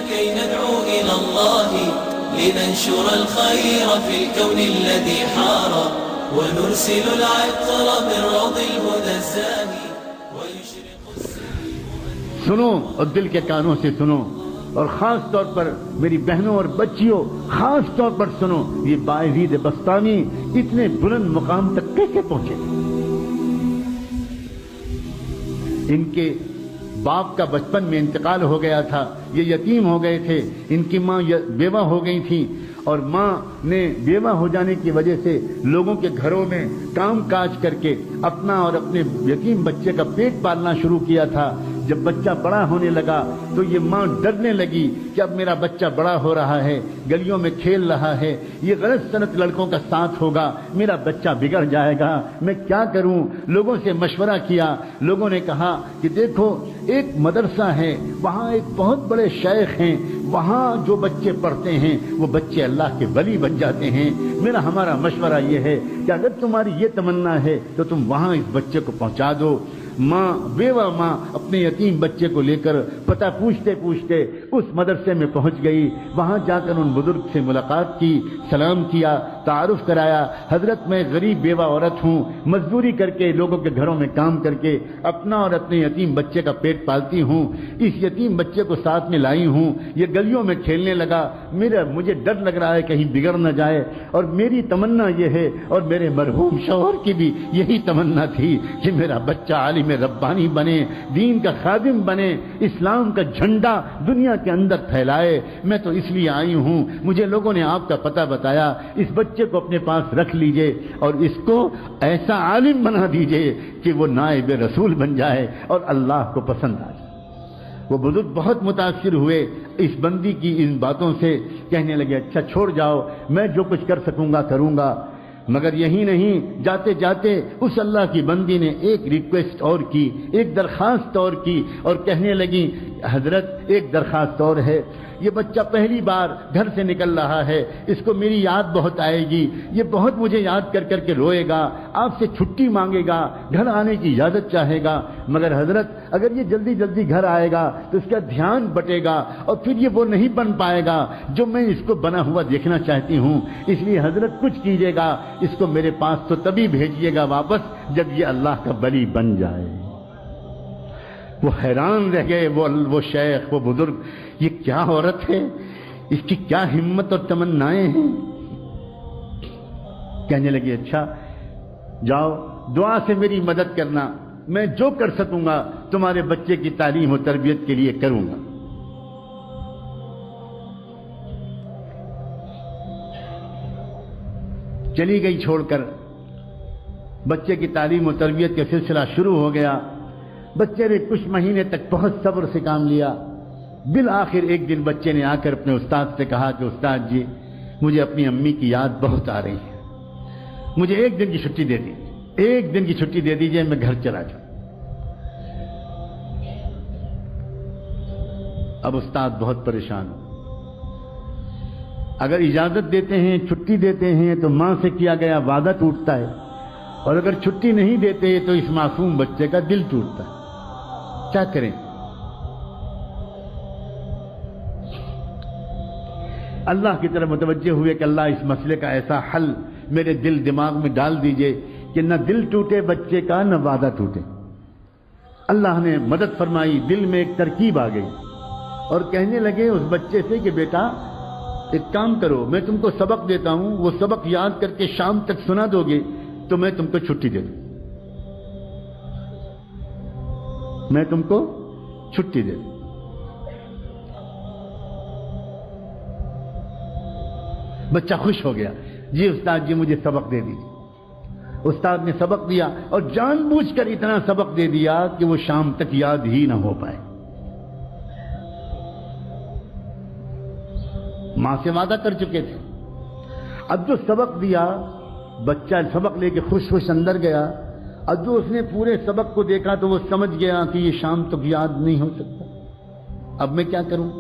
كي ندعو إلى الله لننشر الخير في الكون الذي حار ونرسل العطر من روض الهدى الزاهي ويشرق السلم. سنو اور دل کے کانوں سے سنو، اور خاص طور پر میری بہنوں اور بچیوں خاص طور پر سنو، یہ باعزید بستانی اتنے بلند مقام تک کیسے پہنچے؟ ان کے باپ کا بچپن میں انتقال ہو گیا تھا، یہ یتیم ہو گئے تھے، ان کی ماں بیوہ ہو گئی تھی، اور ماں نے بیوہ ہو جانے کی وجہ سے لوگوں کے گھروں میں کام کاج کر کے اپنا اور اپنے یتیم بچے کا پیٹ پالنا شروع کیا تھا. جب بچہ بڑا ہونے لگا تو یہ ماں ڈرنے لگی کہ اب میرا بچہ بڑا ہو رہا ہے، گلیوں میں کھیل رہا ہے، یہ غلط سنت لڑکوں کا ساتھ ہوگا، میرا بچہ بگڑ جائے گا، میں کیا کروں؟ لوگوں سے مشورہ کیا. لوگوں نے کہا کہ دیکھو ایک مدرسہ ہے، وہاں ایک بہت بڑے شیخ ہیں، وہاں جو بچے پڑھتے ہیں وہ بچے اللہ کے ولی بن جاتے ہیں. ہمارا مشورہ یہ ہے کہ اگر تمہاری یہ تمنا ہے تو تم وہاں اس بچے کو پہنچا دو. ماں بیوہ ماں اپنے یتیم بچے کو لے کر پتہ پوچھتے پوچھتے اس مدرسے میں پہنچ گئی. وہاں جا کر ان بزرگ سے ملاقات کی، سلام کیا، تعارف کرایا. حضرت میں غریب بیوہ عورت ہوں، مزدوری کر کے لوگوں کے گھروں میں کام کر کے اپنا اور اپنے یتیم بچے کا پیٹ پالتی ہوں. اس یتیم بچے کو ساتھ میں لائی ہوں، یہ گلیوں میں کھیلنے لگا، مجھے ڈر لگ رہا ہے کہیں بگڑ نہ جائے. اور میری تمنا یہ ہے، اور میرے مرحوم شوہر کی بھی یہی تمنا تھی کہ میرا بچہ عالم ربانی بنے، دین کا خادم بنے، اسلام کا جھنڈا دنیا کے اندر پھیلائے. میں تو اس لیے آئی ہوں، مجھے لوگوں نے آپ کا پتہ بتایا، اس بچے کو اپنے پاس رکھ لیجئے اور اس کو ایسا عالم بنا دیجئے کہ وہ نائب رسول بن جائے اور اللہ کو پسند آ جائے. وہ بزرگ بہت متاثر ہوئے اس بندی کی ان باتوں سے، کہنے لگے اچھا چھوڑ جاؤ، میں جو کچھ کر سکوں گا کروں گا. مگر یہی نہیں، جاتے جاتے اس اللہ کی بندی نے ایک ریکویسٹ اور کی، ایک درخواست اور کی، اور کہنے لگی حضرت ایک درخواست اور ہے، یہ بچہ پہلی بار گھر سے نکل رہا ہے، اس کو میری یاد بہت آئے گی، یہ بہت مجھے یاد کر کر کے روئے گا، آپ سے چھٹی مانگے گا، گھر آنے کی اجازت چاہے گا. مگر حضرت اگر یہ جلدی جلدی گھر آئے گا تو اس کا دھیان بٹے گا اور پھر یہ وہ نہیں بن پائے گا جو میں اس کو بنا ہوا دیکھنا چاہتی ہوں. اس لیے حضرت کچھ کیجیے گا، اس کو میرے پاس تو تبھی بھیجیے گا واپس جب یہ اللہ کا ولی بن جائے. وہ حیران رہ گئے، وہ شیخ، وہ بزرگ، یہ کیا عورت ہے، اس کی کیا ہمت اور تمنائیں ہیں. کہنے لگے اچھا جاؤ دعا سے میری مدد کرنا، میں جو کر سکوں گا تمہارے بچے کی تعلیم و تربیت کے لیے کروں گا. چلی گئی چھوڑ کر. بچے کی تعلیم و تربیت کا سلسلہ شروع ہو گیا. بچے نے کچھ مہینے تک بہت صبر سے کام لیا. بالآخر ایک دن بچے نے آ کر اپنے استاد سے کہا کہ استاد جی مجھے اپنی امی کی یاد بہت آ رہی ہے، مجھے ایک دن کی چھٹی دے دیجیے، ایک دن کی چھٹی دے دیجیے، میں گھر چلا جاؤں. اب استاد بہت پریشان ہو. اگر اجازت دیتے ہیں، چھٹی دیتے ہیں تو ماں سے کیا گیا وعدہ ٹوٹتا ہے، اور اگر چھٹی نہیں دیتے تو اس معصوم بچے کا دل ٹوٹتا ہے. کیا کریں؟ اللہ کی طرف متوجہ ہوئے کہ اللہ اس مسئلے کا ایسا حل میرے دل دماغ میں ڈال دیجئے کہ نہ دل ٹوٹے بچے کا، نہ وعدہ ٹوٹے. اللہ نے مدد فرمائی، دل میں ایک ترکیب آ گئی، اور کہنے لگے اس بچے سے کہ بیٹا ایک کام کرو، میں تم کو سبق دیتا ہوں، وہ سبق یاد کر کے شام تک سنا دو گے تو میں تم کو چھٹی دے دوں، میں تم کو چھٹی دے دوں. بچہ خوش ہو گیا، جی استاد جی مجھے سبق دے دیجیے. استاد نے سبق دیا اور جان بوجھ کر اتنا سبق دے دیا کہ وہ شام تک یاد ہی نہ ہو پائے. ماں سے وعدہ کر چکے تھے. اب جو سبق دیا، بچہ سبق لے کے خوش خوش اندر گیا. اب جو اس نے پورے سبق کو دیکھا تو وہ سمجھ گیا کہ یہ شام تک یاد نہیں ہو سکتا. اب میں کیا کروں؟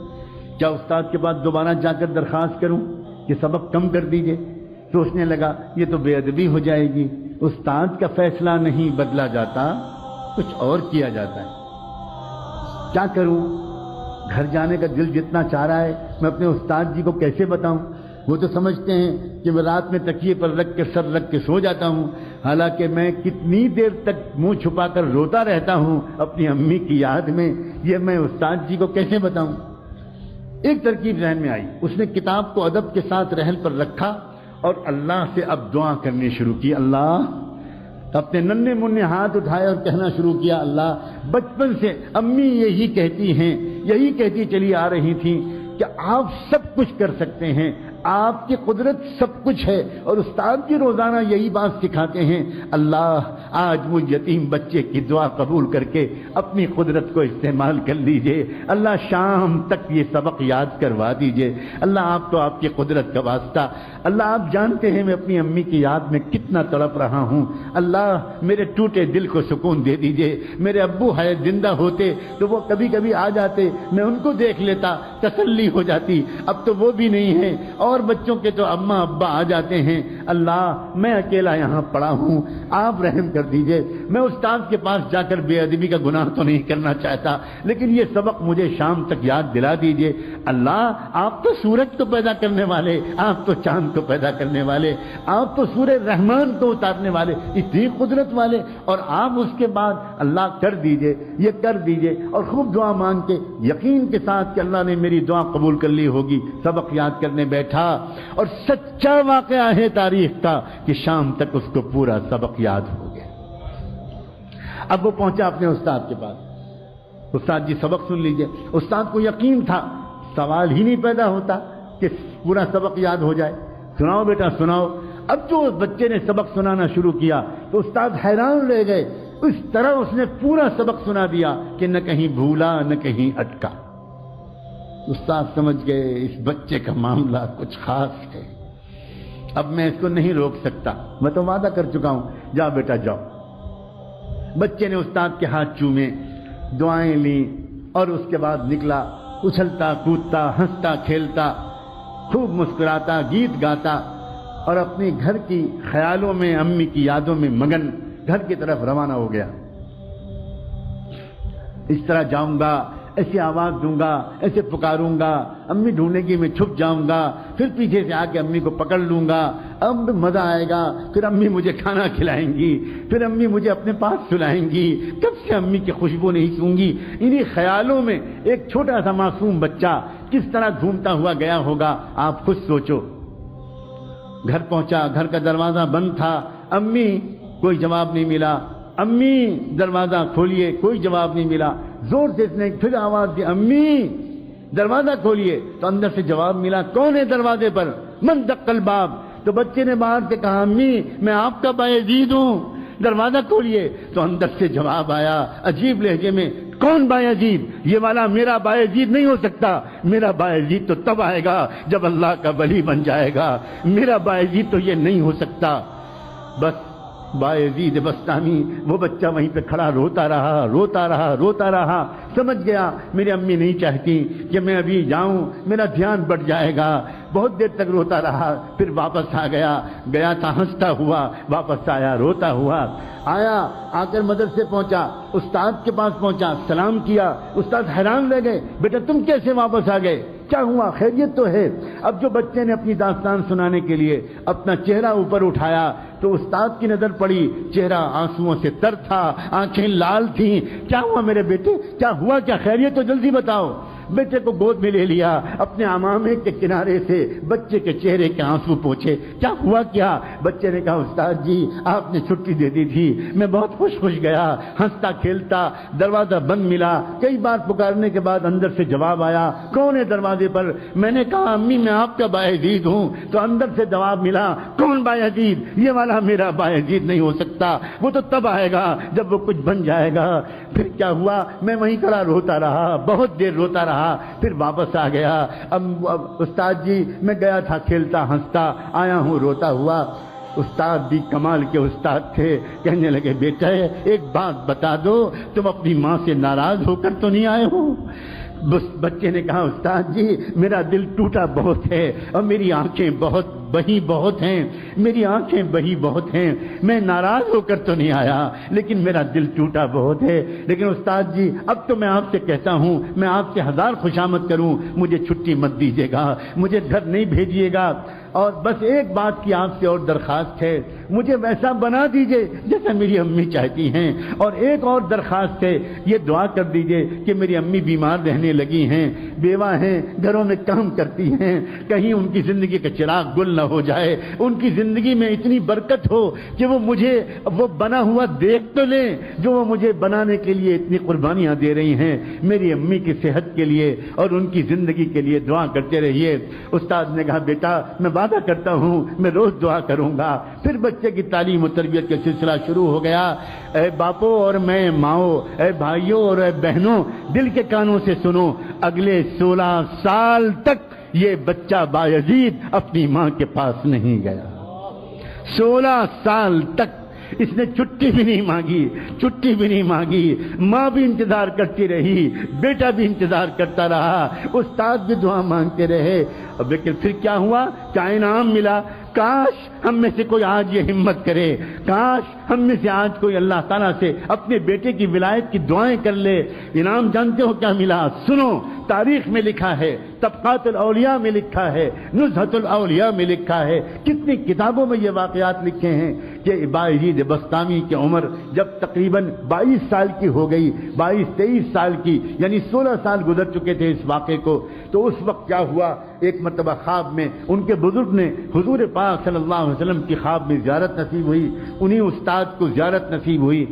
کیا استاد کے پاس دوبارہ جا کر درخواست کروں کہ سبق کم کر دیجئے؟ سوچنے لگا یہ تو بے ادبی ہو جائے گی، استاد کا فیصلہ نہیں بدلا جاتا، کچھ اور کیا جاتا ہے. کیا کروں؟ گھر جانے کا دل جتنا چاہ رہا ہے، میں اپنے استاد جی کو کیسے بتاؤں؟ وہ تو سمجھتے ہیں کہ میں رات میں تکیے پر رکھ کے سر رکھ کے سو جاتا ہوں، حالانکہ میں کتنی دیر تک منہ چھپا کر روتا رہتا ہوں اپنی امی کی یاد میں، یہ میں استاد جی کو کیسے بتاؤں؟ ایک ترکیب ذہن میں آئی، اس نے کتاب کو ادب کے ساتھ رحل پر رکھا اور اللہ سے اب دعا کرنی شروع کی۔ اللہ، اپنے ننھے منھے ہاتھ اٹھائے اور کہنا شروع کیا، اللہ، بچپن سے امی یہی کہتی ہیں، یہی کہتی چلی آ رہی تھیں کہ آپ سب کچھ کر سکتے ہیں، آپ کی قدرت سب کچھ ہے، اور استاد کی روزانہ یہی بات سکھاتے ہیں۔ اللہ، آج مجھ یتیم بچے کی دعا قبول کر کے اپنی قدرت کو استعمال کر لیجئے، اللہ شام تک یہ سبق یاد کروا دیجئے۔ اللہ، آپ تو آپ کی قدرت کا واسطہ، اللہ آپ جانتے ہیں میں اپنی امی کی یاد میں کتنا تڑپ رہا ہوں، اللہ میرے ٹوٹے دل کو سکون دے دیجئے۔ میرے ابو ہے زندہ ہوتے تو وہ کبھی کبھی آ جاتے، میں ان کو دیکھ لیتا، تسلی ہو جاتی، اب تو وہ بھی نہیں ہے، اور بچوں کے تو اماں ابا آ جاتے ہیں، اللہ میں اکیلا یہاں پڑا ہوں، آپ رحم کر دیجئے۔ میں استاد کے پاس جا کر بے ادبی کا گناہ تو نہیں کرنا چاہتا، لیکن یہ سبق مجھے شام تک یاد دلا دیجئے۔ اللہ، آپ تو سورج کو پیدا کرنے والے، آپ تو چاند کو پیدا کرنے والے، آپ تو سورہ رحمان کو اتارنے والے، اتنی قدرت والے، اور آپ اس کے بعد اللہ کر دیجئے، یہ کر دیجئے، اور خوب دعا مانگ کے یقین کے ساتھ کہ اللہ نے میری دعا قبول کر لی ہوگی، سبق یاد کرنے بیٹھا، اور سچا واقعہ ہے تاریخ کا کہ شام تک اس کو پورا سبق یاد ہو گیا۔ اب وہ پہنچا اپنے استاد کے پاس، استاد جی سبق سن لیجئے۔ استاد کو یقین تھا، سوال ہی نہیں پیدا ہوتا کہ پورا سبق یاد ہو جائے۔ سناؤ بیٹا سناؤ۔ اب جو بچے نے سبق سنانا شروع کیا تو استاد حیران رہ گئے، اس طرح اس نے پورا سبق سنا دیا کہ نہ کہیں بھولا نہ کہیں اٹکا۔ استاد سمجھ گئے اس بچے کا معاملہ کچھ خاص ہے، اب میں اس کو نہیں روک سکتا، میں تو وعدہ کر چکا ہوں، جاؤ بیٹا جاؤ۔ بچے نے استاد کے ہاتھ چومے، دعائیں لیں، اور اس کے بعد نکلا، اچھلتا کودتا ہنستا کھیلتا، خوب مسکراتا، گیت گاتا، اور اپنے گھر کی خیالوں میں، امی کی یادوں میں مگن گھر کی طرف روانہ ہو گیا۔ اس طرح جاؤں گا، ایسے آواز دوں گا، ایسے پکاروں گا، امی ڈھونڈے گی، میں چھپ جاؤں گا، پھر پیچھے سے آ کے امی کو پکڑ لوں گا، اب مزہ آئے گا، پھر امی مجھے کھانا کھلائیں گی، پھر امی مجھے اپنے پاس سلائیں گی، کب سے امی کی خوشبو نہیں سوں گی۔ انہی خیالوں میں ایک چھوٹا سا معصوم بچہ کس طرح گھومتا ہوا گیا ہوگا، آپ خود سوچو۔ گھر پہنچا، گھر کا دروازہ بند تھا، امی، کوئی جواب نہیں ملا، امی دروازہ کھولیے، کوئی جواب نہیں ملا، زور سے اس نے پھر آواز دی، امی دروازہ کھولیے، تو اندر سے جواب ملا، کون ہے دروازے پر؟ من دق الباب۔ تو بچے نے باہر سے کہا، امی میں آپ کا بایزید ہوں، دروازہ کھولیے۔ تو اندر سے جواب آیا عجیب لہجے میں، کون بایزید؟ یہ والا میرا بایزید نہیں ہو سکتا، میرا بایزید تو تب آئے گا جب اللہ کا ولی بن جائے گا، میرا بایزید تو یہ نہیں ہو سکتا۔ بس بایزید بستانی، وہ بچہ وہیں پہ کھڑا روتا رہا روتا رہا روتا رہا، سمجھ گیا میری امی نہیں چاہتی کہ میں ابھی جاؤں، میرا دھیان بٹ جائے گا، بہت دیر تک روتا رہا، پھر واپس آ گیا، گیا تھا ہنستا ہوا، واپس آیا روتا ہوا، آیا، آ کر مدرسے پہنچا، استاد کے پاس پہنچا، سلام کیا، استاد حیران رہ گئے، بیٹا تم کیسے واپس آ گئے، کیا ہوا، خیریت تو ہے؟ اب جو بچے نے اپنی داستان سنانے کے لیے اپنا چہرہ اوپر اٹھایا تو استاد کی نظر پڑی، چہرہ آنسوؤں سے تر تھا، آنکھیں لال تھیں، کیا ہوا میرے بیٹے، کیا ہوا، کیا خیریت تو جلدی بتاؤ۔ بیٹے کو گود میں لے لیا، اپنے عمامے کے کنارے سے بچے کے چہرے کے آنسو پوچھے، کیا ہوا کیا؟ بچے نے کہا، استاد جی آپ نے چھٹی دے دی تھی، میں بہت خوش گیا، ہنستا کھیلتا، دروازہ بند ملا، کئی بار پکارنے کے بعد اندر سے جواب آیا، کون ہے دروازے پر؟ میں نے کہا امی میں آپ کا بایزید ہوں، تو اندر سے جواب ملا، کون بایزید؟ یہ والا میرا بایزید نہیں ہو سکتا، وہ تو تب آئے گا جب وہ کچھ بن جائے گا۔ پھر کیا ہوا، میں وہیں کھڑا روتا رہا، بہت دیر روتا رہا، پھر واپس آ گیا۔ اب استاد جی میں گیا تھا کھیلتا ہنستا، آیا ہوں روتا ہوا۔ استاد بھی کمال کے استاد تھے، کہنے لگے بیٹا ایک بات بتا دو، تم اپنی ماں سے ناراض ہو کر تو نہیں آئے ہو؟ بچے نے کہا، استاد جی میرا دل ٹوٹا بہت ہے اور میری آنکھیں بہت بہی بہت ہیں، میری آنکھیں بہی بہت ہیں، میں ناراض ہو کر تو نہیں آیا لیکن میرا دل ٹوٹا بہت ہے، لیکن استاد جی اب تو میں آپ سے کہتا ہوں، میں آپ سے ہزار خوشامد کروں، مجھے چھٹی مت دیجیے گا، مجھے گھر نہیں بھیجیے گا، اور بس ایک بات کی آپ سے اور درخواست ہے، مجھے ویسا بنا دیجئے جیسا میری امی چاہتی ہیں، اور ایک اور درخواست ہے، یہ دعا کر دیجئے کہ میری امی بیمار رہنے لگی ہیں، بیوہ ہیں، گھروں میں کام کرتی ہیں، کہیں ان کی زندگی کا چراغ گل نہ ہو جائے، ان کی زندگی میں اتنی برکت ہو کہ وہ مجھے وہ بنا ہوا دیکھ تو لیں جو وہ مجھے بنانے کے لیے اتنی قربانیاں دے رہی ہیں، میری امی کی صحت کے لیے اور ان کی زندگی کے لیے دعا کرتے رہیے۔ استاد نے کہا بیٹا میں وعدہ کرتا ہوں میں روز دعا کروں گا۔ پھر بچے کی تعلیم و تربیت کا سلسلہ شروع ہو گیا۔ اے باپو اور میں ماؤں، اے بھائیوں اور اے بہنوں، دل کے کانوں سے سنو، اگلے 16 سال تک یہ بچہ بایزید اپنی ماں کے پاس نہیں گیا۔ 16 سال تک اس نے چھٹی بھی نہیں مانگی، چھٹی بھی نہیں مانگی، ماں بھی انتظار کرتی رہی، بیٹا بھی انتظار کرتا رہا، استاد بھی دعا مانگتے رہے، لیکن پھر کیا ہوا؟ کیا انعام ملا؟ کاش ہم میں سے کوئی آج یہ ہمت کرے، کاش ہم میں سے آج کوئی اللہ تعالیٰ سے اپنے بیٹے کی ولایت کی دعائیں کر لے۔ انعام جانتے ہو کیا ملا؟ سنو، تاریخ میں لکھا ہے، طبقات الاولیاء میں لکھا ہے، نزہۃ الاولیاء میں لکھا ہے، کتنی کتابوں میں یہ واقعات لکھے ہیں کہ بایزید بسطامی کی عمر جب تقریباً 22 سال کی ہو گئی، 22-23 سال کی، یعنی 16 سال گزر چکے تھے اس واقعے کو، تو اس وقت کیا ہوا؟ ایک مرتبہ خواب میں ان کے بزرگ نے حضور پاک صلی اللہ علیہ وسلم کی خواب میں زیارت نصیب ہوئی، انہی استاد کو زیارت نصیب ہوئی۔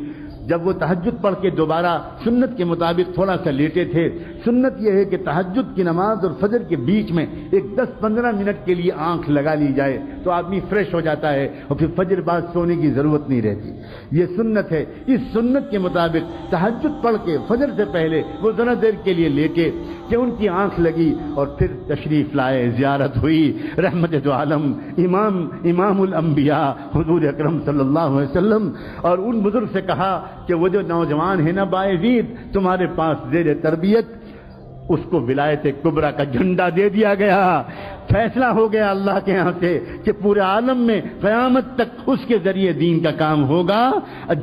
جب وہ تہجد پڑھ کے دوبارہ سنت کے مطابق تھوڑا سا لیٹے تھے، سنت یہ ہے کہ تہجد کی نماز اور فجر کے بیچ میں ایک 10-15 منٹ کے لیے آنکھ لگا لی جائے تو آدمی فریش ہو جاتا ہے اور پھر فجر بعد سونے کی ضرورت نہیں رہتی، یہ سنت ہے۔ اس سنت کے مطابق تہجد پڑھ کے فجر سے پہلے وہ ذرا دیر کے لیے لیٹے کہ ان کی آنکھ لگی اور پھر تشریف لائے، زیارت ہوئی، رحمت دو عالم امام الانبیاء حضور اکرم صلی اللہ علیہ وسلم، اور ان بزرگ سے کہا کہ وہ جو نوجوان ہے نا بایزید تمہارے پاس زیر تربیت، اس کو ولایت کبریٰ کا جھنڈا دے دیا گیا، فیصلہ ہو گیا اللہ کے ہاں سے کہ پورے عالم میں قیامت تک اس کے ذریعے دین کا کام ہوگا،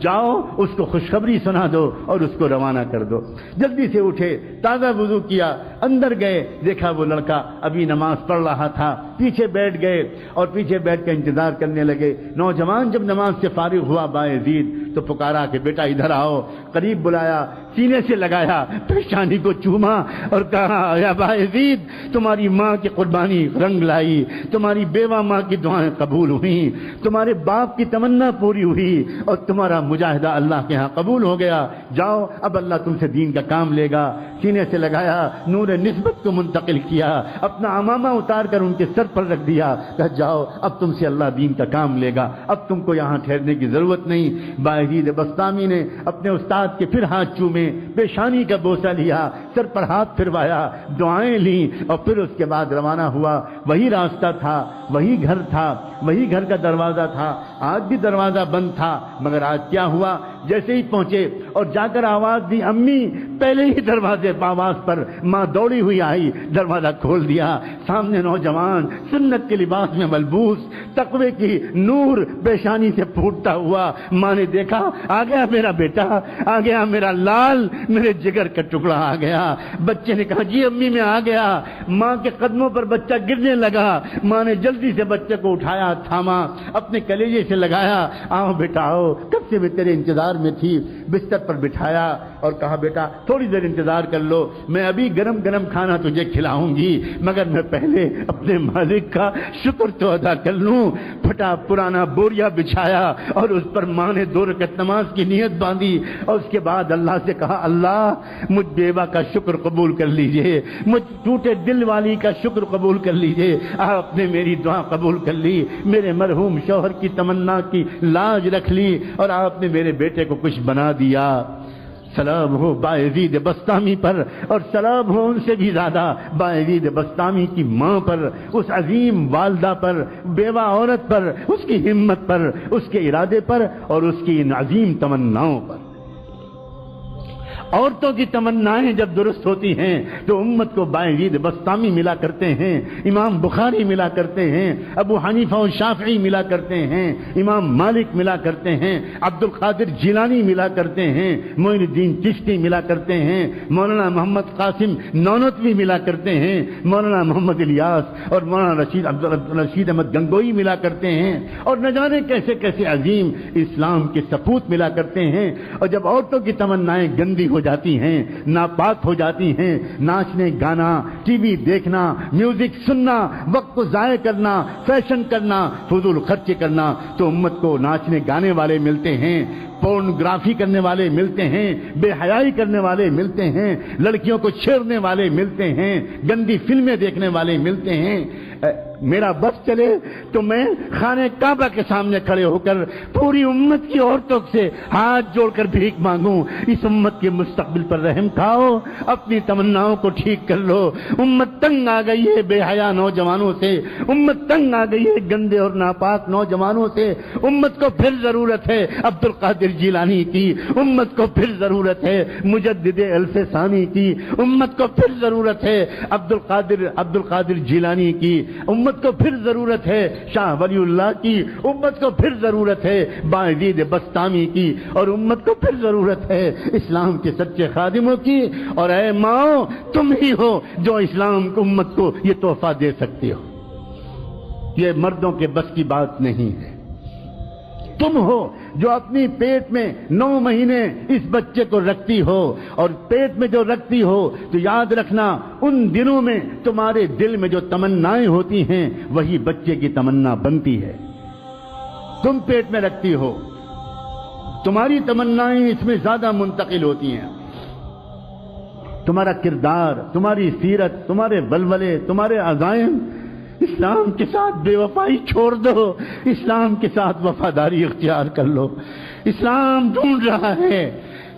جاؤ اس کو خوشخبری سنا دو اور اس کو روانہ کر دو۔ جلدی سے اٹھے، تازہ وضو کیا، اندر گئے، دیکھا وہ لڑکا ابھی نماز پڑھ رہا تھا، پیچھے بیٹھ گئے اور پیچھے بیٹھ کے انتظار کرنے لگے۔ نوجوان جب نماز سے فارغ ہوا بایزید تو پکارا کہ بیٹا ادھر آؤ، قریب بلایا، سینے سے لگایا، پیشانی کو چوما اور کہا یا بایزید تمہاری ماں کی قربانی رنگ لائی، تمہاری بیوہ ماں کی دعائیں قبول ہوئیں، تمہارے باپ کی تمنا پوری ہوئی اور تمہارا مجاہدہ اللہ کے ہاں قبول ہو گیا، جاؤ اب اللہ تم سے دین کا کام لے گا۔ سینے سے لگایا، نور نسبت کو منتقل کیا، اپنا عمامہ اتار کر ان کے سر پر رکھ دیا، کہا جاؤ اب تم سے اللہ دین کا کام لے گا، اب تم کو یہاں ٹھہرنے کی ضرورت نہیں۔ بایزید بسطامی نے اپنے استاد کے پھر ہاتھ چومے، پیشانی کا بوسہ لیا، سر پر ہاتھ پھروایا، دعائیں لیں اور پھر اس کے بعد روانہ ہوا۔ وہی راستہ تھا، وہی گھر تھا، وہی گھر کا دروازہ تھا، آج بھی دروازہ بند تھا، مگر آج کیا ہوا؟ جیسے ہی پہنچے اور جا کر آواز دی امی، پہلے ہی دروازے پر آواز پر ماں دوڑی ہوئی آئی، دروازہ کھول دیا، سامنے نوجوان سنت کے لباس میں ملبوس، تقوی کی نور پیشانی سے پھوٹتا ہوا۔ ماں نے دیکھا آ گیا میرا بیٹا، آ گیا میرا لال، میرے جگر کا ٹکڑا آ گیا۔ بچے نے کہا جی امی میں آ گیا۔ ماں کے قدموں پر بچہ گرنے لگا، ماں نے جلدی سے بچے کو اٹھایا، تھاما، اپنے کلیجے سے لگایا، آؤ بیٹا آؤ، کب سے میں تیرے انتظار میں تھی، بستر پر بٹھایا اور کہا بیٹا تھوڑی دیر انتظار کر لو، میں ابھی گرم گرم کھانا تجھے کھلاؤں گی، مگر میں پہلے اپنے مالک کا شکر تو ادا کر لوں۔ پھٹا پرانا بوریا بچھایا اور اس پر ماں نے 2 رکعت نماز کی نیت باندھی اور اس کے بعد اللہ سے کہا اللہ مجھ بیوہ کا شکر قبول کر لیجئے، مجھ ٹوٹے دل والی کا شکر قبول کر لیجئے، آپ نے میری دعا قبول کر لی، میرے مرحوم شوہر کی تمنا کی لاج رکھ لی اور آپ نے میرے بیٹے کو کچھ بنا دیا۔ سلام ہو بایزید بسطامی پر، اور سلام ہو ان سے بھی زیادہ بایزید بسطامی کی ماں پر، اس عظیم والدہ پر، بیوہ عورت پر، اس کی ہمت پر، اس کے ارادے پر اور اس کی ان عظیم تمناؤں پر۔ عورتوں کی تمنائیں جب درست ہوتی ہیں تو امت کو باعزید بسطامی ملا کرتے ہیں، امام بخاری ملا کرتے ہیں، ابو حنیفہ و شافعی ملا کرتے ہیں، امام مالک ملا کرتے ہیں، عبد القادر جیلانی ملا کرتے ہیں، معین الدین چشتی ملا کرتے ہیں، مولانا محمد قاسم نونوتوی ملا کرتے ہیں، مولانا محمد الیاس اور مولانا رشید احمد گنگوئی ملا کرتے ہیں، اور نہ جانے کیسے کیسے عظیم اسلام کے سپوت ملا کرتے ہیں۔ اور جب عورتوں کی تمنائیں گندی ہو جاتی ہیں، ناپاک ہو جاتی ہیں، ناچنے گانا، ٹی وی دیکھنا، میوزک سننا، وقت کو ضائع کرنا، فیشن کرنا، فضول خرچی کرنا، تو امت کو ناچنے گانے والے ملتے ہیں، پورنوگرافی کرنے والے ملتے ہیں، بے حیائی کرنے والے ملتے ہیں، لڑکیوں کو چھیڑنے والے ملتے ہیں، گندی فلمیں دیکھنے والے ملتے ہیں۔ میرا بس چلے تو میں خانہ کعبہ کے سامنے کھڑے ہو کر پوری امت کی عورتوں سے ہاتھ جوڑ کر بھیک مانگوں، اس امت کے مستقبل پر رحم کھاؤ، اپنی تمناؤں کو ٹھیک کر لو۔ امت تنگ آ گئی ہے بے حیا نوجوانوں سے، امت تنگ آ گئی ہے گندے اور ناپاک نوجوانوں سے، امت کو پھر ضرورت ہے عبد القادر جیلانی کی، امت کو پھر ضرورت ہے مجدد الف ثانی کی، امت کو پھر ضرورت ہے عبد القادر جیلانی کی، امت کو پھر ضرورت ہے شاہ ولی اللہ کی، امت کو پھر ضرورت ہے باعزید بسطامی کی، اور امت کو پھر ضرورت ہے اسلام کے سچے خادموں کی۔ اور اے ماؤ، تم ہی ہو جو اسلام کو امت کو یہ تحفہ دے سکتے ہو، یہ مردوں کے بس کی بات نہیں ہے۔ تم ہو جو اپنی پیٹ میں 9 مہینے اس بچے کو رکھتی ہو، اور پیٹ میں جو رکھتی ہو تو یاد رکھنا ان دنوں میں تمہارے دل میں جو تمنائیں ہوتی ہیں وہی بچے کی تمنا بنتی ہے۔ تم پیٹ میں رکھتی ہو، تمہاری تمنائیں اس میں زیادہ منتقل ہوتی ہیں۔ تمہارا کردار، تمہاری سیرت، تمہارے ولولے، تمہارے عزائم، اسلام کے ساتھ بے وفائی چھوڑ دو، اسلام کے ساتھ وفاداری اختیار کر لو۔ اسلام ڈھونڈ رہا ہے،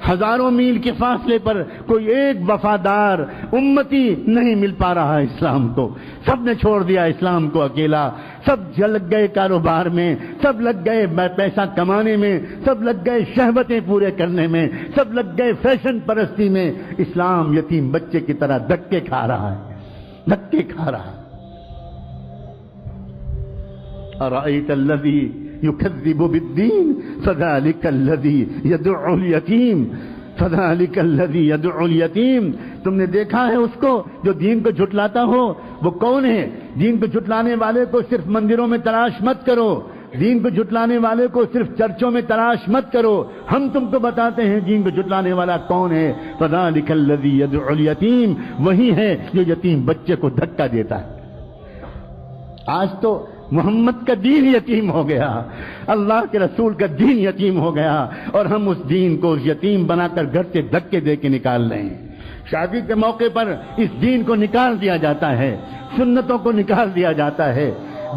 ہزاروں میل کے فاصلے پر کوئی ایک وفادار امتی نہیں مل پا رہا ہے اسلام کو۔ سب نے چھوڑ دیا اسلام کو اکیلا، سب لگ گئے کاروبار میں، سب لگ گئے پیسہ کمانے میں، سب لگ گئے شہوتیں پورے کرنے میں، سب لگ گئے فیشن پرستی میں۔ اسلام یتیم بچے کی طرح دھکے کھا رہا ہے، دھکے کھا رہا ہے۔ أرأيت الذي يكذب بالدين فذلك الذي يدعو اليتيم، فذلك الذي يدعو اليتيم۔ تم نے دیکھا ہے اس کو جو دین کو جھٹلاتا ہو؟ وہ کون ہے؟ دین کو جھٹلانے والے کو صرف مندروں میں تلاش مت کرو، دین کو جھٹلانے والے کو صرف چرچوں میں تلاش مت کرو، ہم تم کو بتاتے ہیں دین کو جھٹلانے والا کون ہے۔ فذلك الذي يدعو اليتيم، وہی ہے جو یتیم بچے کو دھکا دیتا ہے۔ آج تو محمد کا دین یتیم ہو گیا، اللہ کے رسول کا دین یتیم ہو گیا، اور ہم اس دین کو یتیم بنا کر گھر سے دھکے دے کے نکال رہے ہیں۔ شادی کے موقع پر اس دین کو نکال دیا جاتا ہے، سنتوں کو نکال دیا جاتا ہے۔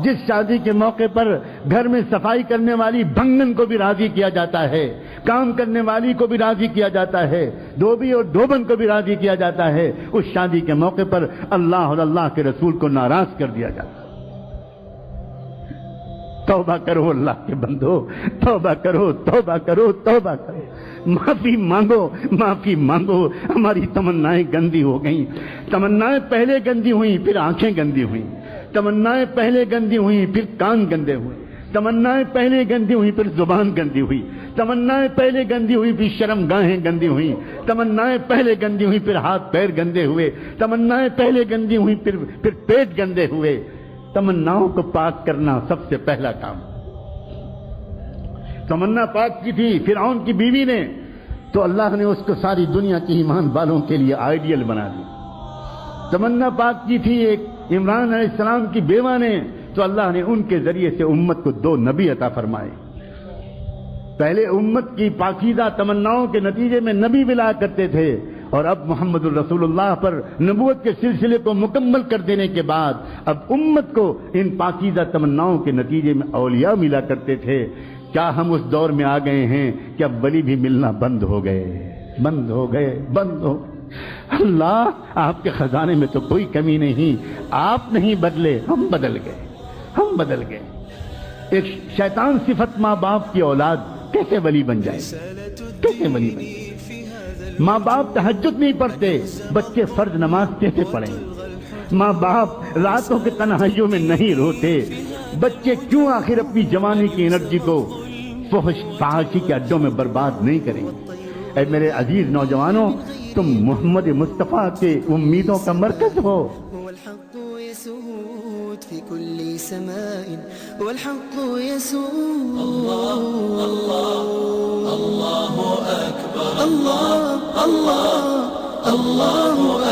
جس شادی کے موقع پر گھر میں صفائی کرنے والی بھنگن کو بھی راضی کیا جاتا ہے، کام کرنے والی کو بھی راضی کیا جاتا ہے، دھوبی اور دھوبن کو بھی راضی کیا جاتا ہے، اس شادی کے موقع پر اللہ اور اللہ کے رسول کو ناراض کر دیا جاتا ہے۔ توبہ کرو اللہ کے بندو، توبہ کرو، توبہ کرو، توبہ کرو، معافی مانگو، معافی مانگو۔ ہماری تمنائیں گندی ہو گئیں، تمنائیں پہلے گندی ہوئیں پھر آنکھیں گندی ہوئیں، تمنائیں پہلے گندی ہوئیں پھر کان گندے ہوئے، تمنائیں پہلے گندی ہوئی پھر زبان گندی ہوئی، تمنائیں پہلے گندی ہوئی پھر شرم گاہیں گندی ہوئی، تمنائیں پہلے گندی ہوئی پھر ہاتھ پیر گندے ہوئے، تمنائیں پہلے گندی ہوئی پھر پیٹ گندے ہوئے۔ تمناؤں کو پاک کرنا سب سے پہلا کام۔ تمنا پاک کی تھی فرعون کی بیوی نے، تو اللہ نے اس کو ساری دنیا کے ایمان والوں کے لیے آئیڈیل بنا دی۔ تمنا پاک کی تھی ایک عمران علیہ السلام کی بیوہ نے، تو اللہ نے ان کے ذریعے سے امت کو 2 نبی عطا فرمائے۔ پہلے امت کی پاکیزہ تمناؤں کے نتیجے میں نبی ملا کرتے تھے، اور اب محمد الرسول اللہ پر نبوت کے سلسلے کو مکمل کر دینے کے بعد اب امت کو ان پاکیزہ تمناؤں کے نتیجے میں اولیاء ملا کرتے تھے۔ کیا ہم اس دور میں آ گئے ہیں کہ اب ولی بھی ملنا بند ہو گئے، بند ہو گئے، بند ہو؟ اللہ، آپ کے خزانے میں تو کوئی کمی نہیں، آپ نہیں بدلے، ہم بدل گئے، ہم بدل گئے۔ ایک شیطان صفت ماں باپ کی اولاد کیسے ولی بن جائے، کیسے ولی بن جائے؟ ماں باپ تہجد نہیں پڑھتے، بچے فرض نماز کیسے پڑھیں؟ ماں باپ راتوں کے تنہائیوں میں نہیں روتے، بچے کیوں آخر اپنی جوانی کی انرجی کو فحش فحاشی کے اڈوں میں برباد نہیں کریں؟ اے میرے عزیز نوجوانوں، تم محمد مصطفیٰ کے امیدوں کا مرکز ہو۔ هو الحق يسود في كل سماء، هو الحق يسود. الله أكبر، الله الله الله